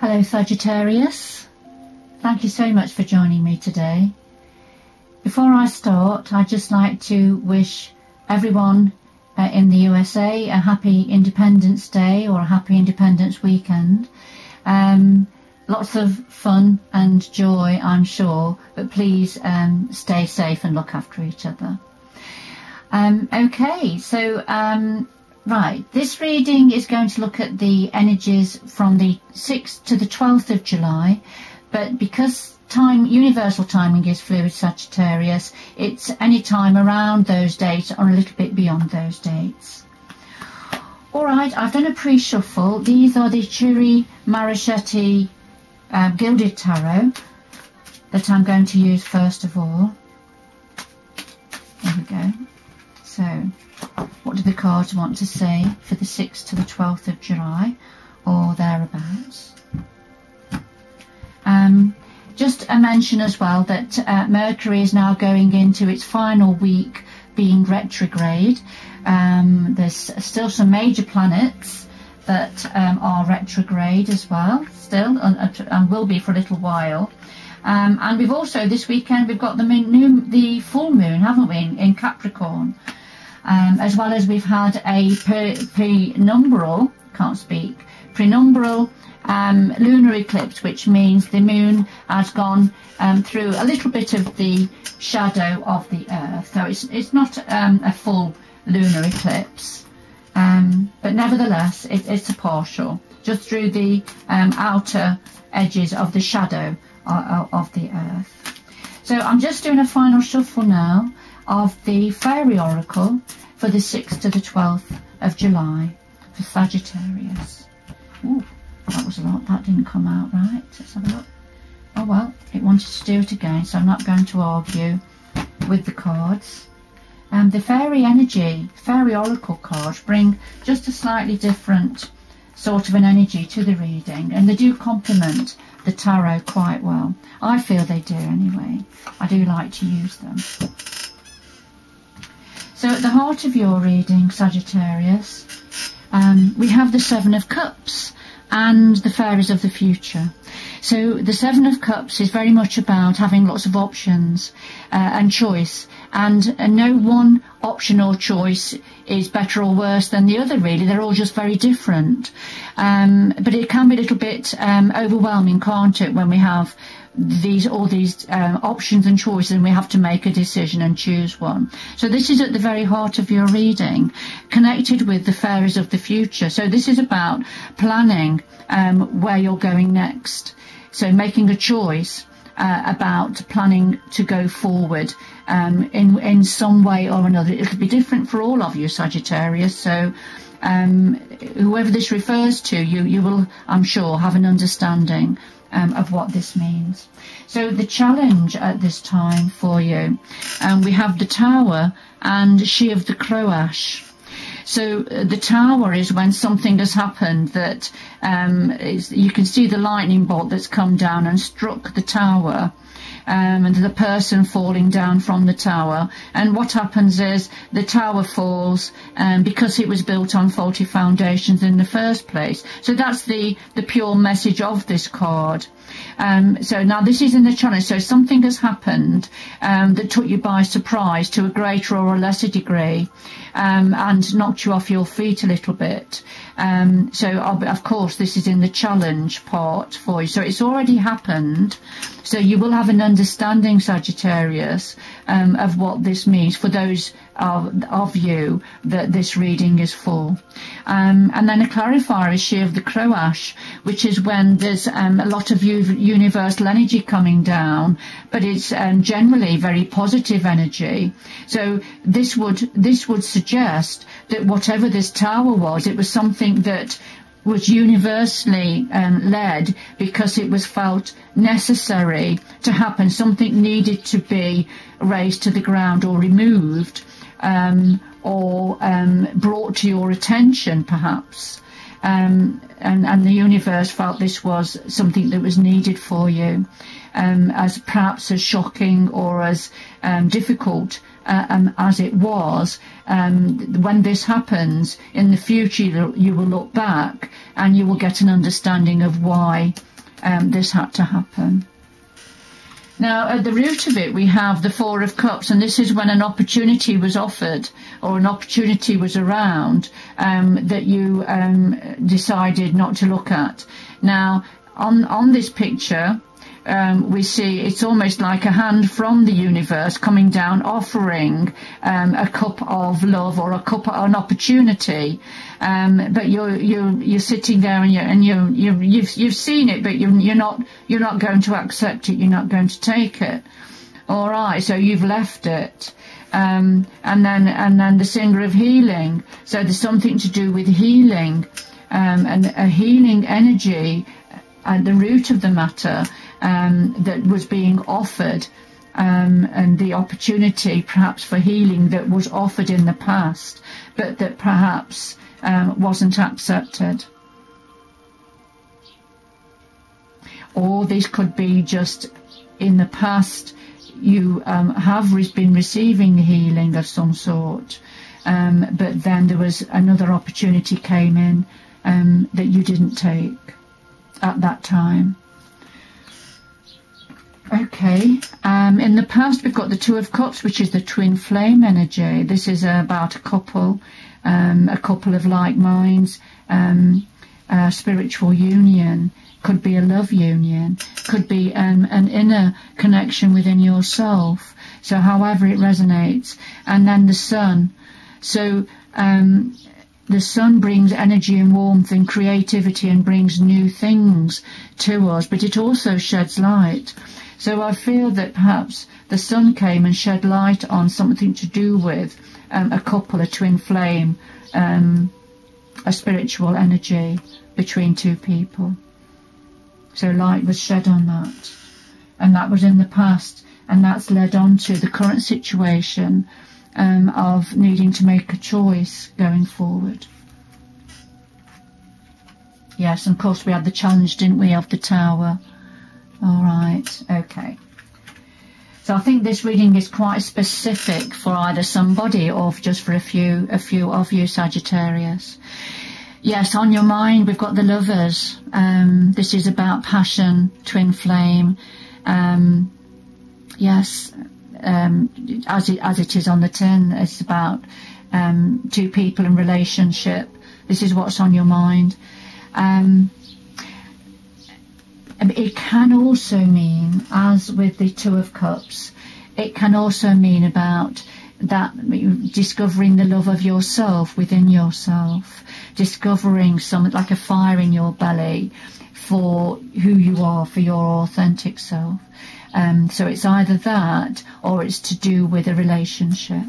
Hello Sagittarius, thank you so much for joining me today. Before I start, I'd just like to wish everyone in the USA a happy Independence Day or a happy Independence weekend. Lots of fun and joy, I'm sure, but please stay safe and look after each other. Okay, so right, this reading is going to look at the energies from the 6th to the 12th of July, but because universal timing is fluid, Sagittarius, it's any time around those dates or a little bit beyond those dates. Alright, I've done a pre-shuffle. These are the Chiri Maraschetti Gilded Tarot that I'm going to use first of all. There we go. So, what do the cards want to say for the 6th to the 12th of July, or thereabouts? Just a mention as well that Mercury is now going into its final week being retrograde. There's still some major planets that are retrograde as well, still, and will be for a little while. And we've also, this weekend, we've got the full moon, haven't we, in Capricorn. As well as we've had a prenumbral lunar eclipse, which means the moon has gone through a little bit of the shadow of the earth. So it's not a full lunar eclipse, but nevertheless it's a partial, just through the outer edges of the shadow of the earth. So I'm just doing a final shuffle now of the Fairy Oracle for the 6th to the 12th of July for Sagittarius. Ooh, that was a lot. That didn't come out right. Let's have a look. Oh well, it wanted to do it again, so I'm not going to argue with the cards. The Fairy Oracle cards bring just a slightly different sort of an energy to the reading, and they do complement the tarot quite well. I feel they do anyway. I do like to use them. So at the heart of your reading, Sagittarius, we have the Seven of Cups and the Fairies of the Future. So the Seven of Cups is very much about having lots of options and choice, and no one option or choice is better or worse than the other, really. They're all just very different. But it can be a little bit overwhelming, can't it, when we have all these options and choices and we have to make a decision and choose one. So this is at the very heart of your reading, connected with the Fairies of the Future. So this is about planning where you're going next. So making a choice about planning to go forward in some way or another. It'll be different for all of you, Sagittarius. So whoever this refers to, you will, I'm sure, have an understanding of what this means. So the challenge at this time for you, we have the Tower and She of the Croash. So the Tower is when something has happened that you can see the lightning bolt that's come down and struck the tower, and the person falling down from the tower. And what happens is the tower falls because it was built on faulty foundations in the first place. So that's the pure message of this card. So now this is in the challenge. So something has happened that took you by surprise to a greater or a lesser degree, and knocked you off your feet a little bit. So of course this is in the challenge part for you. So it's already happened. So you will have an understanding, Sagittarius, of what this means for those of you that this reading is for. And then a clarifier is She of the Croash, which is when there's a lot of universal energy coming down, but it's generally very positive energy. So this would suggest that whatever this tower was, it was something that was universally led because it was felt necessary to happen. Something needed to be raised to the ground or removed, or brought to your attention, perhaps. And the universe felt this was something that was needed for you, as perhaps as shocking or as difficult as it was. When this happens in the future, you will look back and you will get an understanding of why this had to happen. Now, at the root of it, we have the Four of Cups, and this is when an opportunity was offered or an opportunity was around that you decided not to look at. Now, on this picture, we see it's almost like a hand from the universe coming down, offering a cup of love or a cup of an opportunity. But you're sitting there and you've seen it, but you're not going to accept it. You're not going to take it. All right, so you've left it. And then the Singer of Healing. So there's something to do with healing, and a healing energy at the root of the matter that was being offered, and the opportunity perhaps for healing that was offered in the past, but that perhaps wasn't accepted. Or this could be just in the past you have been receiving healing of some sort, but then there was another opportunity came in that you didn't take at that time. Okay, in the past we've got the Two of Cups, which is the twin flame energy. This is about a couple of like minds, a spiritual union. Could be a love union, could be an inner connection within yourself. So however it resonates. And then the Sun. So the Sun brings energy and warmth and creativity and brings new things to us, but it also sheds light. So I feel that perhaps the Sun came and shed light on something to do with a couple, a twin flame, a spiritual energy between two people. So light was shed on that, and that was in the past, and that's led on to the current situation of needing to make a choice going forward. Yes, and of course we had the challenge, didn't we, of the Tower. All right, okay. So I think this reading is quite specific for either somebody or just for a few of you, Sagittarius. Yes, on your mind, we've got the Lovers. This is about passion, twin flame. Yes, as it is on the tin, it's about two people in relationship. This is what's on your mind. It can also mean, as with the Two of Cups, it can also mean about that discovering the love of yourself within yourself, discovering something like a fire in your belly for who you are, for your authentic self. So it's either that or it's to do with a relationship.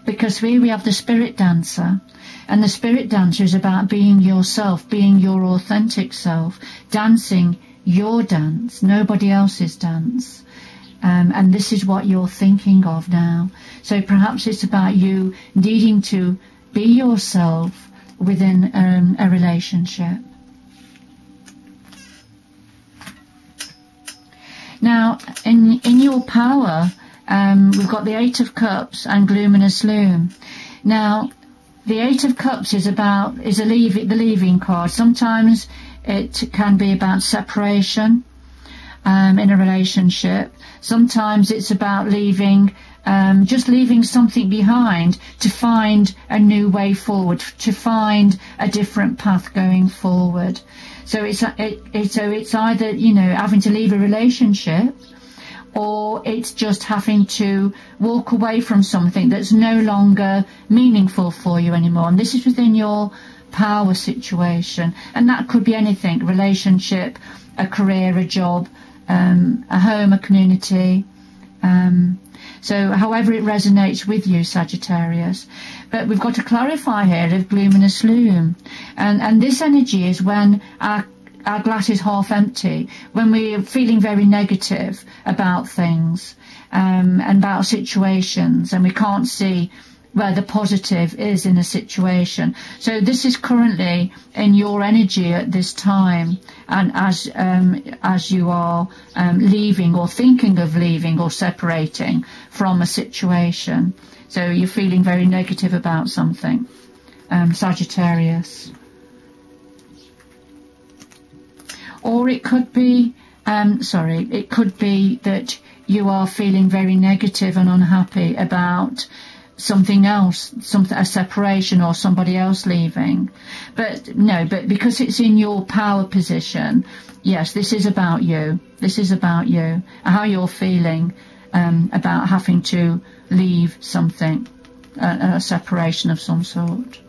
Because here we have the Spirit Dancer, and the Spirit Dancer is about being yourself, being your authentic self, dancing your dance, nobody else's dance. And this is what you're thinking of now. So perhaps it's about you needing to be yourself within a relationship. Now, in your power, we've got the Eight of Cups and Luminous Loom. Now, the Eight of Cups is the leaving card. Sometimes it can be about separation in a relationship. Sometimes it's about leaving, just leaving something behind to find a new way forward, to find a different path going forward. So it's either, having to leave a relationship, or it's just having to walk away from something that's no longer meaningful for you anymore. And this is within your power situation. And that could be anything: relationship, a career, a job, a home, a community. So however it resonates with you, Sagittarius. But we've got to clarify here of Luminous Loom. And this energy is when our glass is half empty, when we're feeling very negative about things and about situations, and we can't see where the positive is in a situation. So this is currently in your energy at this time, and as you are leaving or thinking of leaving or separating from a situation. So you're feeling very negative about something, or it could be, it could be that you are feeling very negative and unhappy about something else, a separation or somebody else leaving. But no, but because it's in your power position, yes, this is about you. This is about you, how you're feeling about having to leave something, a separation of some sort.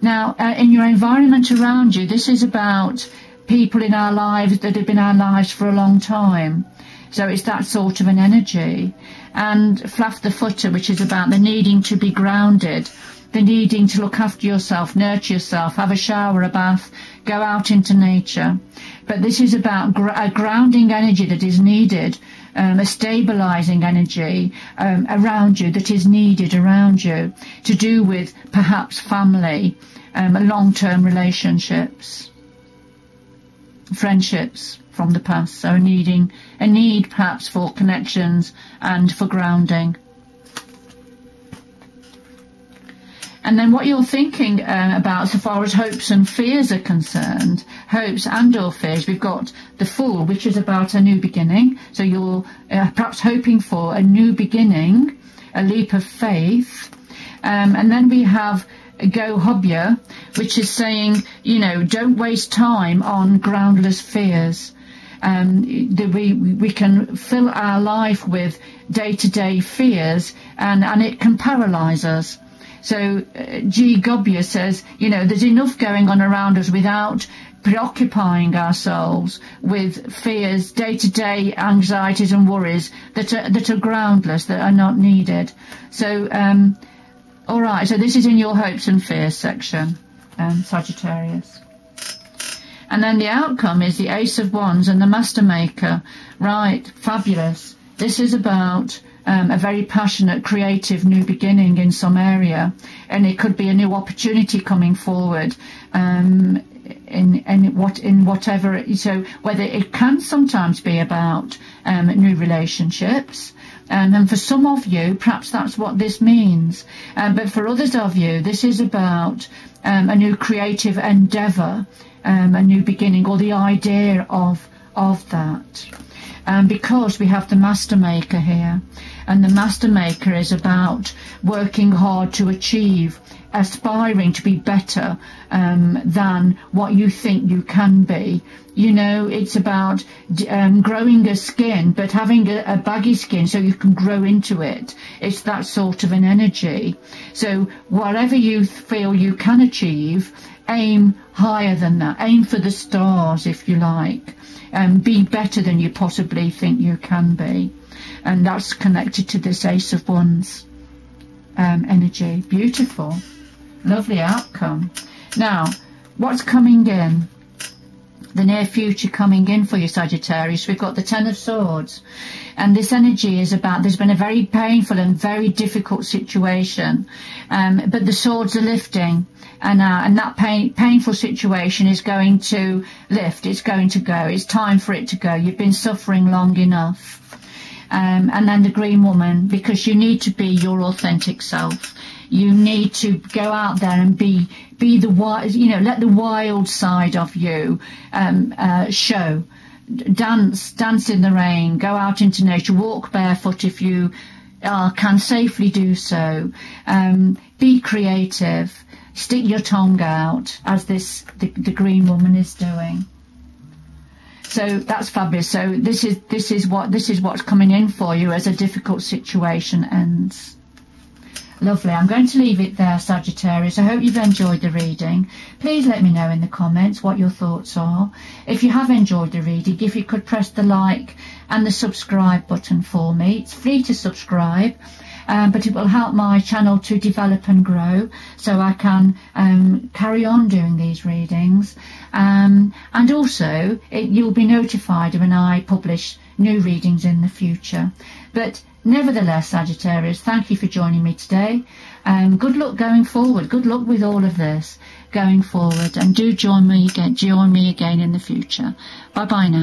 Now, in your environment around you, this is about people in our lives that have been our lives for a long time. So it's that sort of an energy. And fluff the footer, which is about the needing to be grounded, the needing to look after yourself, nurture yourself, have a shower, a bath, go out into nature. But this is about a grounding energy that is needed, a stabilising energy around you that is needed around you, to do with perhaps family, long-term relationships, friendships from the past. So a need perhaps for connections and for grounding. And then what you're thinking about so far as hopes and fears are concerned, hopes and or fears, we've got the Fool, which is about a new beginning. So you're perhaps hoping for a new beginning, a leap of faith. And then we have Go Hobya, which is saying, don't waste time on groundless fears. We can fill our life with day-to-day fears, and it can paralyse us. So G. Gobya says, there's enough going on around us without preoccupying ourselves with fears, day-to-day anxieties and worries that are groundless, that are not needed. So, all right, so this is in your hopes and fears section, Sagittarius. And then the outcome is the Ace of Wands and the Master Maker. Right, fabulous. This is about a very passionate, creative new beginning in some area, and it could be a new opportunity coming forward in whatever. So whether it can sometimes be about new relationships, and for some of you, perhaps that's what this means. But for others of you, this is about a new creative endeavour, a new beginning, or the idea of that. Because we have the Master Maker here, and the Master Maker is about working hard to achieve, aspiring to be better than what you think you can be. It's about growing a skin, but having a baggy skin so you can grow into it. It's that sort of an energy. So whatever you feel you can achieve, aim higher than that. Aim for the stars, if you like. Be better than you possibly think you can be. And that's connected to this Ace of Wands energy. Beautiful. Lovely outcome. Now, what's coming in? The near future coming in for you, Sagittarius. We've got the Ten of Swords. And this energy is about, there's been a very painful and very difficult situation. But the swords are lifting. And that painful situation is going to lift. It's going to go. It's time for it to go. You've been suffering long enough. And then the Green Woman, because you need to be your authentic self. You need to go out there and be the wild, let the wild side of you show. Dance in the rain, go out into nature, walk barefoot if you can safely do so. Be creative. Stick your tongue out, as the Green Woman is doing. So that's fabulous. So this is what's coming in for you as a difficult situation ends. Lovely. I'm going to leave it there, Sagittarius. I hope you've enjoyed the reading. Please let me know in the comments what your thoughts are. If you have enjoyed the reading, if you could press the like and the subscribe button for me. It's free to subscribe. But it will help my channel to develop and grow, so I can carry on doing these readings. And also, you'll be notified when I publish new readings in the future. But nevertheless, Sagittarius, thank you for joining me today. Good luck going forward. Good luck with all of this going forward. And do join me again in the future. Bye-bye now.